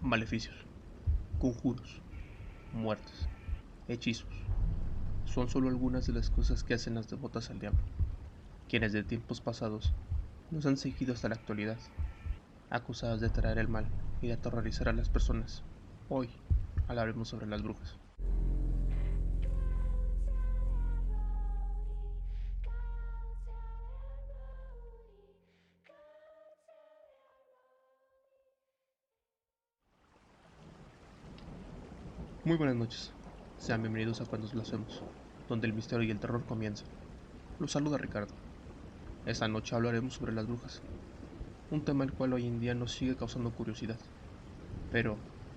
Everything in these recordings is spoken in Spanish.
Maleficios, conjuros, muertes, hechizos, son solo algunas de las cosas que hacen las devotas al diablo, quienes de tiempos pasados nos han seguido hasta la actualidad, acusadas de traer el mal y de aterrorizar a las personas. Hoy hablaremos sobre las brujas. Muy buenas noches, sean bienvenidos a Cuentos Blasfemos, donde el misterio y el terror comienzan. Los saluda Ricardo. Esta noche hablaremos sobre las brujas, un tema el cual hoy en día nos sigue causando curiosidad. Pero,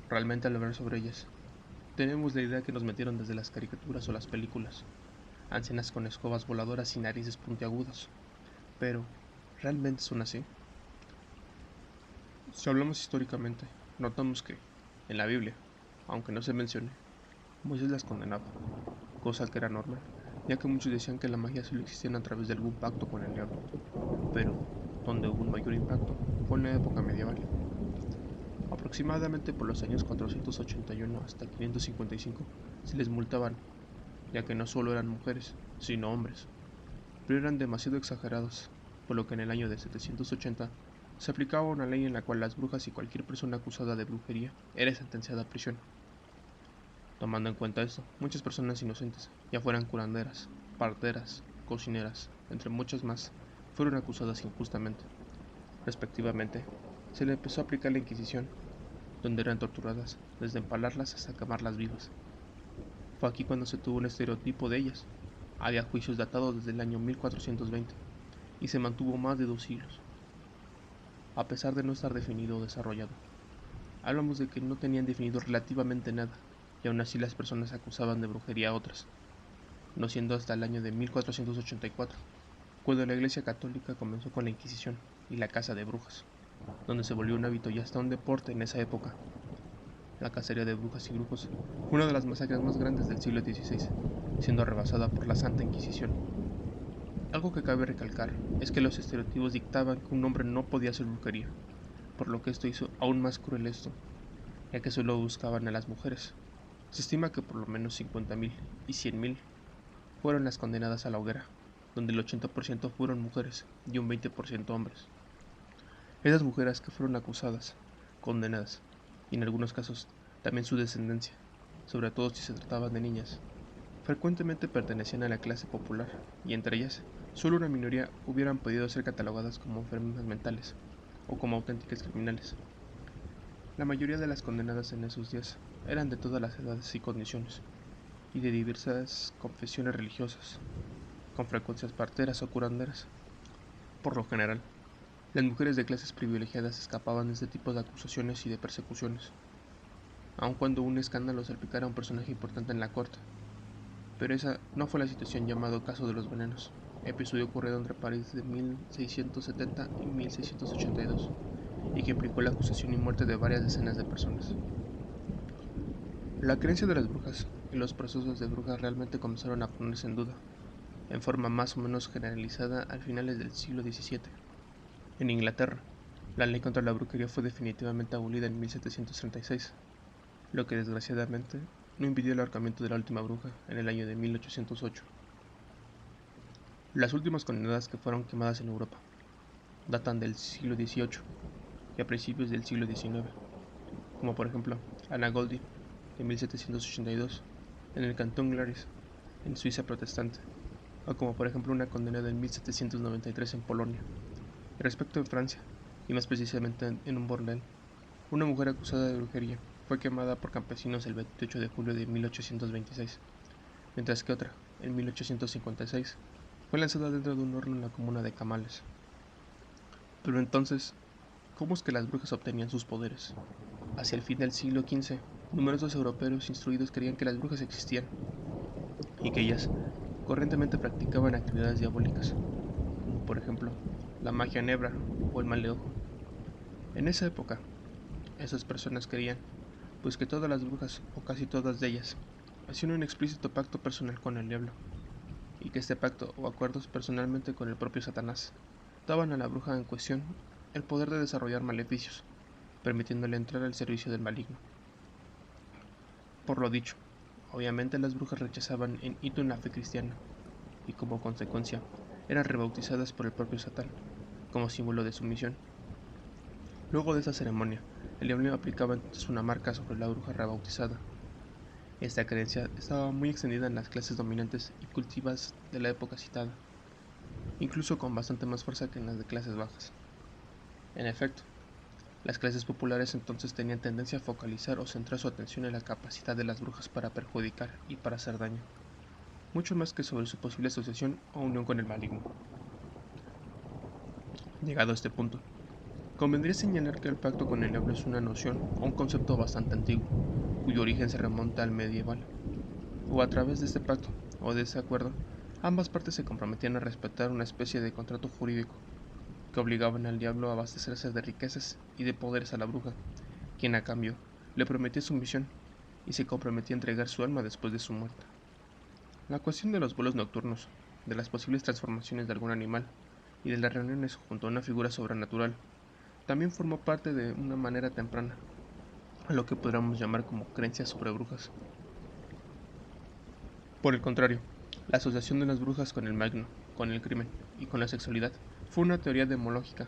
realmente al hablar sobre ellas, tenemos la idea que nos metieron desde las caricaturas o las películas, ancianas con escobas voladoras y narices puntiagudas. Pero, ¿realmente son así? Si hablamos históricamente, notamos que, en la Biblia, aunque no se mencione, Moisés las condenaba, cosa que era normal, ya que muchos decían que la magia solo existía a través de algún pacto con el diablo. Pero, donde hubo un mayor impacto fue en la época medieval. Aproximadamente por los años 481 hasta 555 se les multaban, ya que no solo eran mujeres, sino hombres, pero eran demasiado exagerados, por lo que en el año de 780 se aplicaba una ley en la cual las brujas y cualquier persona acusada de brujería era sentenciada a prisión. Tomando en cuenta esto, muchas personas inocentes, ya fueran curanderas, parteras, cocineras, entre muchas más, fueron acusadas injustamente. Respectivamente, se le empezó a aplicar la Inquisición, donde eran torturadas, desde empalarlas hasta quemarlas vivas. Fue aquí cuando se tuvo un estereotipo de ellas. Había juicios datados desde el año 1420 y se mantuvo más de 2 siglos, a pesar de no estar definido o desarrollado. Hablamos de que no tenían definido relativamente nada, y aún así las personas acusaban de brujería a otras, no siendo hasta el año de 1484, cuando la Iglesia Católica comenzó con la Inquisición y la caza de brujas, donde se volvió un hábito y hasta un deporte en esa época. La cacería de brujas y brujos fue una de las masacres más grandes del siglo XVI, siendo rebasada por la Santa Inquisición. Algo que cabe recalcar es que los estereotipos dictaban que un hombre no podía hacer brujería, por lo que esto hizo aún más cruel esto, ya que solo buscaban a las mujeres. Se estima que por lo menos 50.000 y 100.000 fueron las condenadas a la hoguera, donde el 80% fueron mujeres y un 20% hombres. Esas mujeres que fueron acusadas, condenadas, y en algunos casos también su descendencia, sobre todo si se trataban de niñas, frecuentemente pertenecían a la clase popular, y entre ellas, solo una minoría hubieran podido ser catalogadas como enfermas mentales o como auténticas criminales. La mayoría de las condenadas en esos días eran de todas las edades y condiciones, y de diversas confesiones religiosas, con frecuencias parteras o curanderas. Por lo general, las mujeres de clases privilegiadas escapaban de este tipo de acusaciones y de persecuciones, aun cuando un escándalo salpicara a un personaje importante en la corte. Pero esa no fue la situación llamado Caso de los Venenos, episodio ocurrido entre París de 1670 y 1682, y que implicó la acusación y muerte de varias decenas de personas. La creencia de las brujas y los procesos de brujas realmente comenzaron a ponerse en duda, en forma más o menos generalizada al finales del siglo XVII. En Inglaterra, la ley contra la brujería fue definitivamente abolida en 1736, lo que desgraciadamente no impidió el ahorcamiento de la última bruja en el año de 1808. Las últimas condenadas que fueron quemadas en Europa datan del siglo XVIII y a principios del siglo XIX, como por ejemplo Anna Goldie de 1782 en el cantón Glaris, en Suiza protestante, o como por ejemplo una condenada en 1793 en Polonia. Y respecto a Francia, y más precisamente en un bordel, una mujer acusada de brujería fue quemada por campesinos el 28 de julio de 1826, mientras que otra, en 1856, fue lanzada dentro de un horno en la comuna de Camales. Pero entonces, ¿cómo es que las brujas obtenían sus poderes? Hacia el fin del siglo XV, numerosos europeos instruidos creían que las brujas existían y que ellas corrientemente practicaban actividades diabólicas, como por ejemplo la magia negra o el mal de ojo. En esa época, esas personas creían, pues que todas las brujas, o casi todas de ellas, hacían un explícito pacto personal con el diablo, y que este pacto o acuerdos personalmente con el propio Satanás daban a la bruja en cuestión el poder de desarrollar maleficios, permitiéndole entrar al servicio del maligno. Por lo dicho, obviamente las brujas rechazaban en Eton la fe cristiana, y como consecuencia, eran rebautizadas por el propio Satán, como símbolo de sumisión. Luego de esa ceremonia, el diablo aplicaba entonces una marca sobre la bruja rebautizada. Esta creencia estaba muy extendida en las clases dominantes y cultivas de la época citada, incluso con bastante más fuerza que en las de clases bajas. En efecto, las clases populares entonces tenían tendencia a focalizar o centrar su atención en la capacidad de las brujas para perjudicar y para hacer daño, mucho más que sobre su posible asociación o unión con el maligno. Llegado a este punto, convendría señalar que el pacto con el diablo es una noción o un concepto bastante antiguo, cuyo origen se remonta al medieval, o a través de este pacto o de ese acuerdo, ambas partes se comprometían a respetar una especie de contrato jurídico que obligaban al diablo a abastecerse de riquezas y de poderes a la bruja, quien a cambio le prometía sumisión y se comprometía a entregar su alma después de su muerte. La cuestión de los vuelos nocturnos, de las posibles transformaciones de algún animal y de las reuniones junto a una figura sobrenatural también formó parte de una manera temprana, a lo que podríamos llamar como creencias sobre brujas. Por el contrario, la asociación de las brujas con el maligno, con el crimen y con la sexualidad fue una teoría demológica,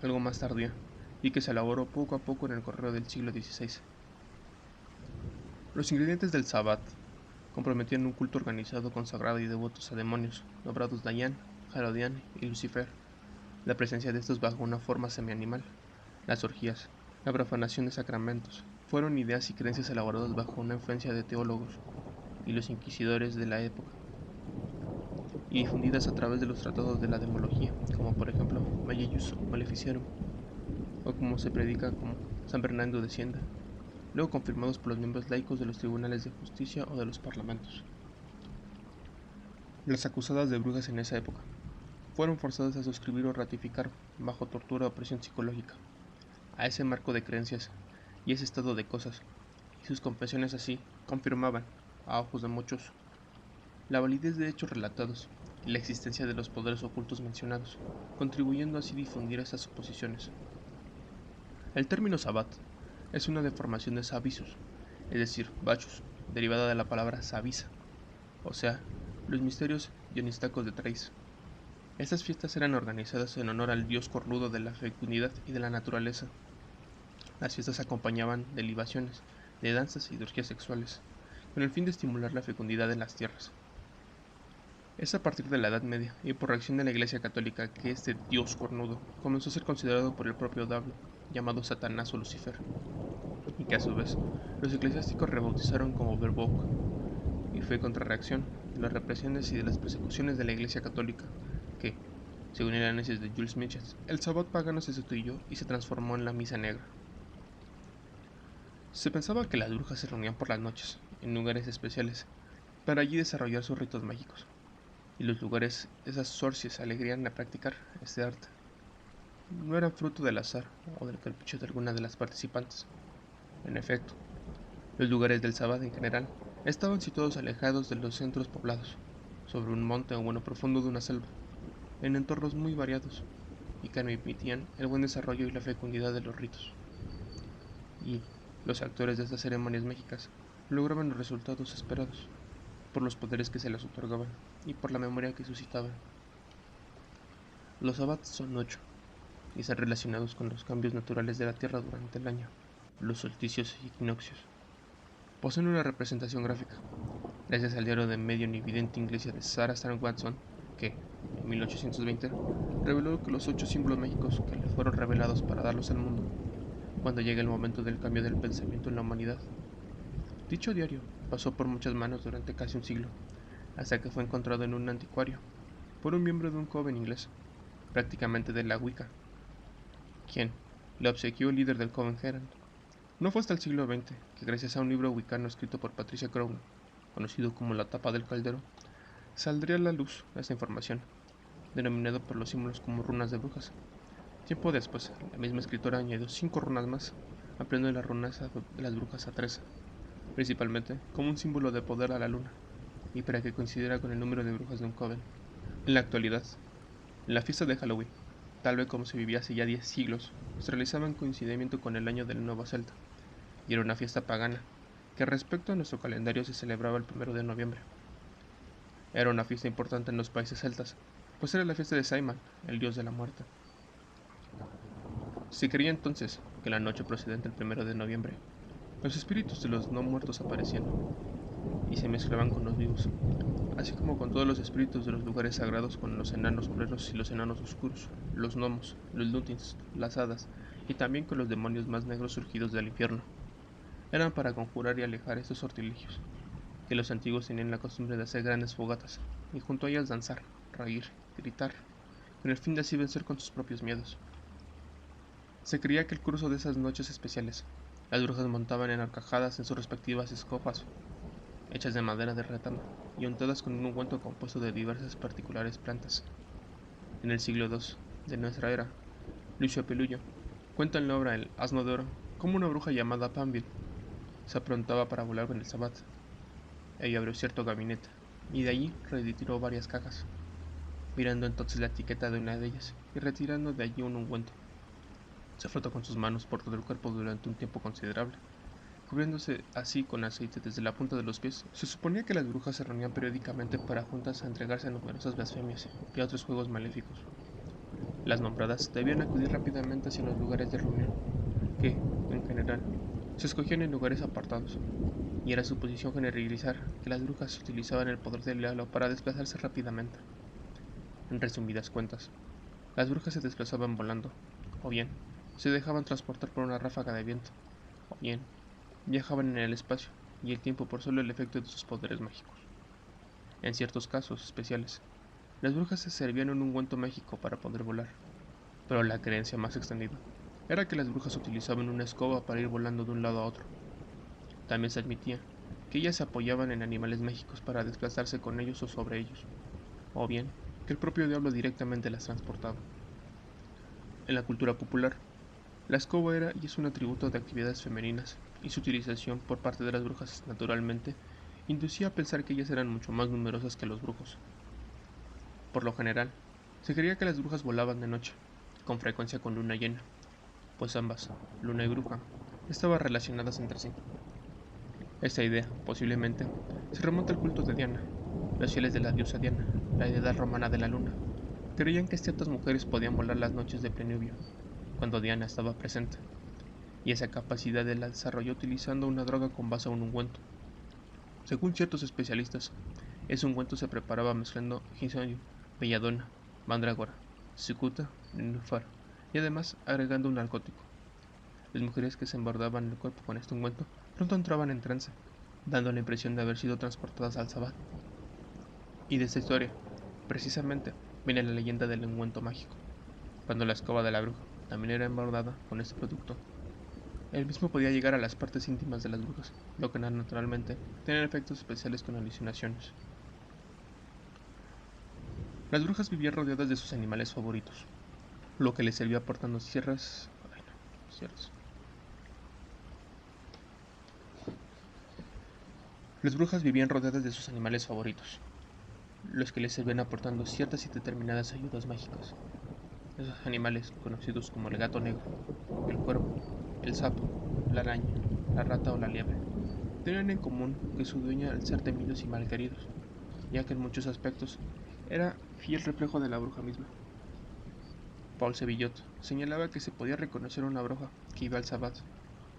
algo más tardía, y que se elaboró poco a poco en el correo del siglo XVI. Los ingredientes del Sabbat comprometían un culto organizado consagrado y devotos a demonios, nombrados Dayan, Herodian y Lucifer, la presencia de estos bajo una forma semi-animal, las orgías, la profanación de sacramentos, fueron ideas y creencias elaboradas bajo una influencia de teólogos y los inquisidores de la época, y difundidas a través de los tratados de la demología, como por ejemplo Malleus Maleficarum, o como se predica como San Bernardo descienda, luego confirmados por los miembros laicos de los tribunales de justicia o de los parlamentos. Las acusadas de brujas en esa época fueron forzadas a suscribir o ratificar, bajo tortura o presión psicológica, a ese marco de creencias y ese estado de cosas, y sus confesiones así confirmaban, a ojos de muchos, la validez de hechos relatados y la existencia de los poderes ocultos mencionados, contribuyendo así a difundir esas suposiciones. El término sabbat es una deformación de sabisus, es decir, bacchus, derivada de la palabra sabisa, o sea, los misterios dionistacos de Thrace. Estas fiestas eran organizadas en honor al dios cornudo de la fecundidad y de la naturaleza. Las fiestas acompañaban de libaciones, de danzas y de orgías sexuales, con el fin de estimular la fecundidad de las tierras. Es a partir de la Edad Media y por reacción de la Iglesia Católica que este dios cornudo comenzó a ser considerado por el propio diablo, llamado Satanás o Lucifer, y que a su vez los eclesiásticos rebautizaron como Verbock, y fue contrarreacción de las represiones y de las persecuciones de la Iglesia Católica que, según el análisis de Jules Michels, el sabbat pagano se sustituyó y se transformó en la misa negra. Se pensaba que las brujas se reunían por las noches, en lugares especiales, para allí desarrollar sus ritos mágicos, y los lugares esas sorcias alegrían a practicar este arte. No eran fruto del azar o del capricho de alguna de las participantes. En efecto, los lugares del sabbat en general estaban situados alejados de los centros poblados, sobre un monte o bueno profundo de una selva, en entornos muy variados, y que permitían el buen desarrollo y la fecundidad de los ritos. Y los actores de estas ceremonias mágicas lograban los resultados esperados, por los poderes que se les otorgaban y por la memoria que suscitaban. Los sabbats son 8, y están relacionados con los cambios naturales de la Tierra durante el año, los solsticios y equinoccios. Poseen una representación gráfica, gracias al diario de medio y vidente inglesa de Sarah Stan Watson, que, en 1820, reveló que los 8 símbolos mágicos que le fueron revelados para darlos al mundo, cuando llegue el momento del cambio del pensamiento en la humanidad. Dicho diario pasó por muchas manos durante casi un siglo, hasta que fue encontrado en un anticuario, por un miembro de un coven inglés, prácticamente de la Wicca, quien le obsequió el líder del Coven Herald. No fue hasta el siglo XX que, gracias a un libro wicano escrito por Patricia Crowley, conocido como La tapa del caldero, saldría a la luz esta información, denominado por los símbolos como runas de brujas. Tiempo después, la misma escritora añadió 5 runas más, ampliando las runas de las brujas a 13, principalmente como un símbolo de poder a la luna, y para que coincidiera con el número de brujas de un coven. En la actualidad, en la fiesta de Halloween, tal vez como se vivía hace ya 10 siglos, se realizaba en coincidimiento con el año del Nuevo Celta, y era una fiesta pagana, que respecto a nuestro calendario se celebraba el 1 de noviembre. Era una fiesta importante en los países celtas, pues era la fiesta de Saiman, el dios de la muerte. Se creía entonces que la noche procedente del 1 de noviembre, los espíritus de los no muertos aparecían y se mezclaban con los vivos, así como con todos los espíritus de los lugares sagrados, con los enanos sombreros y los enanos oscuros, los gnomos, los lutins, las hadas, y también con los demonios más negros surgidos del infierno. Eran para conjurar y alejar estos sortilegios, que los antiguos tenían la costumbre de hacer grandes fogatas, y junto a ellas danzar, reír, gritar, con el fin de así vencer con sus propios miedos. Se creía que el curso de esas noches especiales, las brujas montaban en arcajadas en sus respectivas escofas, hechas de madera de retama y untadas con un ungüento compuesto de diversas particulares plantas. En el siglo II de nuestra era, Lucio Pelullo cuenta en la obra El Asno de Oro cómo una bruja llamada Pambil se aprontaba para volar en el sabbat. Ella abrió cierto gabinete y de allí retiró varias cajas, mirando entonces la etiqueta de una de ellas y retirando de allí un ungüento. Se frotó con sus manos por todo el cuerpo durante un tiempo considerable, cubriéndose así con aceite desde la punta de los pies. Se suponía que las brujas se reunían periódicamente para juntas a entregarse a numerosas blasfemias y a otros juegos maléficos. Las nombradas debían acudir rápidamente hacia los lugares de reunión, que, en general, se escogían en lugares apartados, y era su posición generalizar que las brujas utilizaban el poder del diablo para desplazarse rápidamente. En resumidas cuentas, las brujas se desplazaban volando, o bien se dejaban transportar por una ráfaga de viento, o bien viajaban en el espacio y el tiempo por solo el efecto de sus poderes mágicos. En ciertos casos especiales, las brujas se servían en un ungüento mágico para poder volar, pero la creencia más extendida era que las brujas utilizaban una escoba para ir volando de un lado a otro. También se admitía que ellas se apoyaban en animales mágicos para desplazarse con ellos o sobre ellos, o bien que el propio diablo directamente las transportaba. En la cultura popular, la escoba era y es un atributo de actividades femeninas, y su utilización por parte de las brujas, naturalmente, inducía a pensar que ellas eran mucho más numerosas que los brujos. Por lo general, se creía que las brujas volaban de noche, con frecuencia con luna llena, pues ambas, luna y bruja, estaban relacionadas entre sí. Esta idea, posiblemente, se remonta al culto de Diana. Los fieles de la diosa Diana, la deidad romana de la luna, creían que ciertas mujeres podían volar las noches de plenilunio, cuando Diana estaba presente, y esa capacidad la desarrolló utilizando una droga con base a un ungüento. Según ciertos especialistas, ese ungüento se preparaba mezclando ginseng, belladona, mandrágora, cicuta, nenúfar, y además agregando un narcótico. Las mujeres que se embordaban el cuerpo con este ungüento pronto entraban en trance, dando la impresión de haber sido transportadas al sabbat. Y de esta historia, precisamente, viene la leyenda del ungüento mágico. Cuando la escoba de la bruja también era embordada con este producto, el mismo podía llegar a las partes íntimas de las brujas, lo que naturalmente tenía efectos especiales con alucinaciones. Las brujas vivían rodeadas de sus animales favoritos, lo que les servía aportando sierras. Las brujas vivían rodeadas de sus animales favoritos, los que les servían aportando ciertas y determinadas ayudas mágicas. Esos animales, conocidos como el gato negro, el cuervo, el sapo, la araña, la rata o la liebre, tenían en común que su dueña al ser temidos y malqueridos, ya que en muchos aspectos era fiel reflejo de la bruja misma. Paul Sevillot señalaba que se podía reconocer una bruja que iba al sabbat,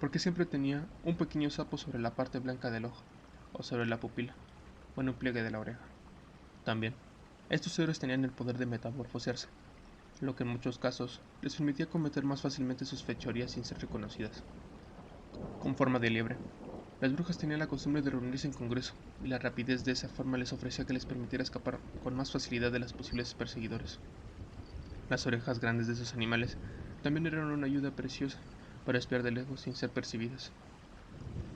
porque siempre tenía un pequeño sapo sobre la parte blanca del ojo, o sobre la pupila, o en un pliegue de la oreja. También, estos seres tenían el poder de metamorfosearse, lo que en muchos casos les permitía cometer más fácilmente sus fechorías sin ser reconocidas. Con forma de liebre, las brujas tenían la costumbre de reunirse en congreso, y la rapidez de esa forma les ofrecía que les permitiera escapar con más facilidad de los posibles perseguidores. Las orejas grandes de esos animales también eran una ayuda preciosa para espiar de lejos sin ser percibidas.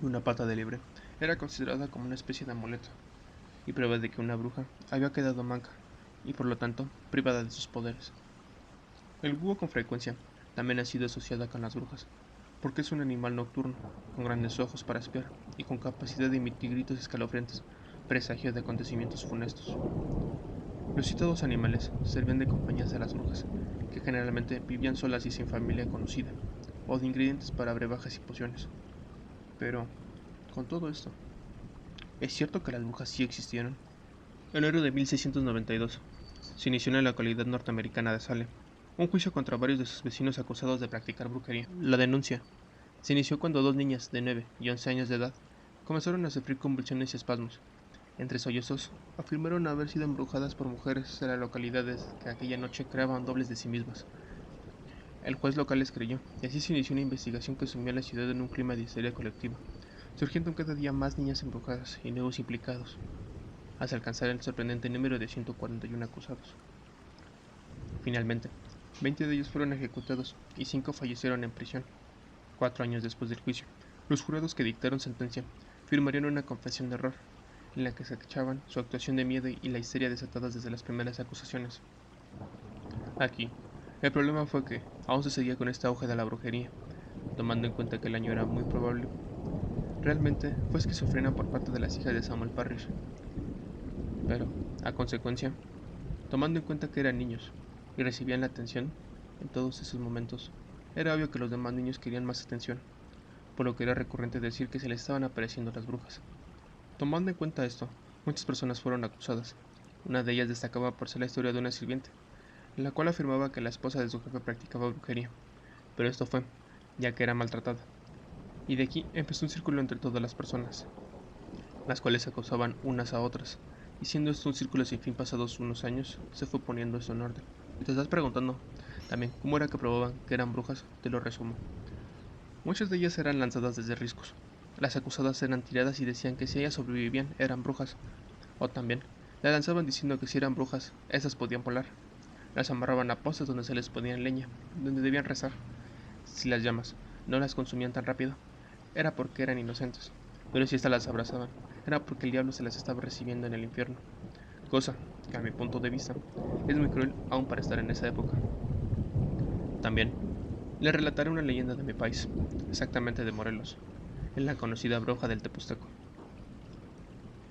Una pata de liebre era considerada como una especie de amuleto, y prueba de que una bruja había quedado manca, y por lo tanto privada de sus poderes. El búho con frecuencia también ha sido asociada con las brujas, porque es un animal nocturno, con grandes ojos para espiar y con capacidad de emitir gritos escalofriantes, presagio de acontecimientos funestos. Los citados animales servían de compañías a las brujas, que generalmente vivían solas y sin familia conocida, o de ingredientes para brebajes y pociones. Pero, con todo esto, ¿es cierto que las brujas sí existieron? En enero de 1692 se inició en la localidad norteamericana de Salem un juicio contra varios de sus vecinos acusados de practicar brujería. La denuncia se inició cuando dos niñas de 9 y 11 años de edad comenzaron a sufrir convulsiones y espasmos. Entre sollozos, afirmaron haber sido embrujadas por mujeres de la localidad que aquella noche creaban dobles de sí mismas. El juez local les creyó, y así se inició una investigación que sumió a la ciudad en un clima de histeria colectiva, surgiendo cada día más niñas embrujadas y nuevos implicados, hasta alcanzar el sorprendente número de 141 acusados. Finalmente, 20 de ellos fueron ejecutados y 5 fallecieron en prisión. 4 años después del juicio, los jurados que dictaron sentencia firmarían una confesión de error, en la que se achaban su actuación de miedo y la histeria desatadas desde las primeras acusaciones. Aquí, el problema fue que aún se seguía con este auge de la brujería, tomando en cuenta que el año era muy probable. Realmente fue esquizofrenia por parte de las hijas de Samuel Parrish. Pero, a consecuencia, tomando en cuenta que eran niños y recibían la atención en todos esos momentos, era obvio que los demás niños querían más atención, por lo que era recurrente decir que se les estaban apareciendo las brujas. Tomando en cuenta esto, muchas personas fueron acusadas. Una de ellas destacaba por ser la historia de una sirviente, en la cual afirmaba que la esposa de su jefe practicaba brujería, pero esto fue, ya que era maltratada. Y de aquí empezó un círculo entre todas las personas, las cuales se acusaban unas a otras, y siendo esto un círculo sin fin pasados unos años, se fue poniendo esto en orden. Si te estás preguntando también cómo era que probaban que eran brujas, te lo resumo. Muchas de ellas eran lanzadas desde riscos. Las acusadas eran tiradas y decían que si ellas sobrevivían eran brujas, o también las lanzaban diciendo que si eran brujas, esas podían volar. Las amarraban a postes donde se les ponía leña, donde debían rezar. Si las llamas no las consumían tan rápido, era porque eran inocentes, pero si éstas las abrazaban, era porque el diablo se las estaba recibiendo en el infierno, cosa que a mi punto de vista es muy cruel aún para estar en esa época. También les relataré una leyenda de mi país, exactamente de Morelos, en la conocida bruja del Teposteco.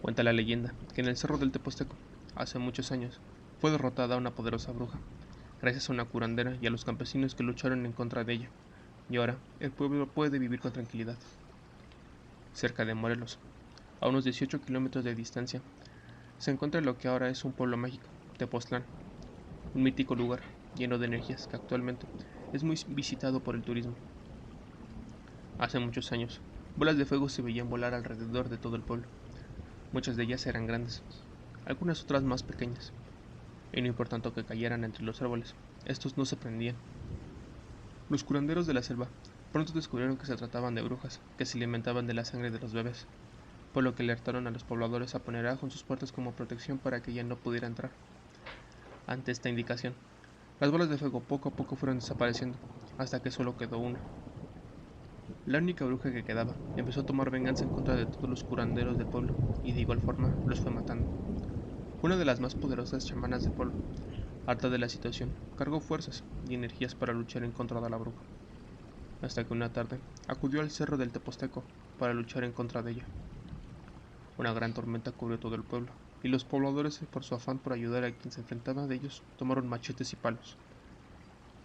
Cuenta la leyenda que en el cerro del Teposteco, hace muchos años, fue derrotada una poderosa bruja, gracias a una curandera y a los campesinos que lucharon en contra de ella, y ahora el pueblo puede vivir con tranquilidad. Cerca de Morelos, a unos 18 kilómetros de distancia, se encuentra lo que ahora es un pueblo mágico, Tepoztlán, un mítico lugar lleno de energías que actualmente es muy visitado por el turismo. Hace muchos años, bolas de fuego se veían volar alrededor de todo el pueblo. Muchas de ellas eran grandes, algunas otras más pequeñas, y no importando que cayeran entre los árboles, estos no se prendían. Los curanderos de la selva pronto descubrieron que se trataban de brujas que se alimentaban de la sangre de los bebés, por lo que alertaron a los pobladores a poner ajo en sus puertas como protección para que ella no pudiera entrar. Ante esta indicación, las bolas de fuego poco a poco fueron desapareciendo, hasta que solo quedó una. La única bruja que quedaba empezó a tomar venganza en contra de todos los curanderos del pueblo, y de igual forma los fue matando. Una de las más poderosas chamanas del pueblo, harta de la situación, cargó fuerzas y energías para luchar en contra de la bruja, hasta que una tarde acudió al cerro del Teposteco para luchar en contra de ella. Una gran tormenta cubrió todo el pueblo, y los pobladores, por su afán por ayudar a quien se enfrentaba de ellos, tomaron machetes y palos.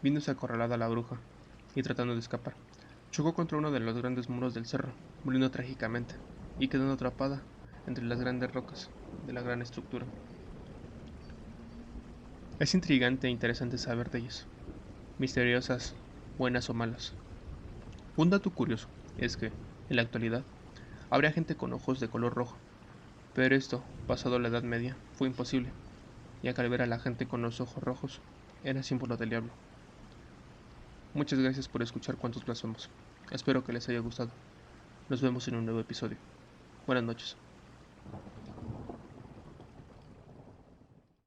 Viéndose acorralada la bruja, y tratando de escapar, chocó contra uno de los grandes muros del cerro, muriendo trágicamente, y quedando atrapada entre las grandes rocas de la gran estructura. Es intrigante e interesante saber de ellas, misteriosas, buenas o malas. Un dato curioso es que, en la actualidad, habría gente con ojos de color rojo, pero esto, pasado la Edad Media, fue imposible, ya que al ver a la gente con los ojos rojos, era símbolo del diablo. Muchas gracias por escuchar Cuentos Blasfemos. Espero que les haya gustado. Nos vemos en un nuevo episodio. Buenas noches.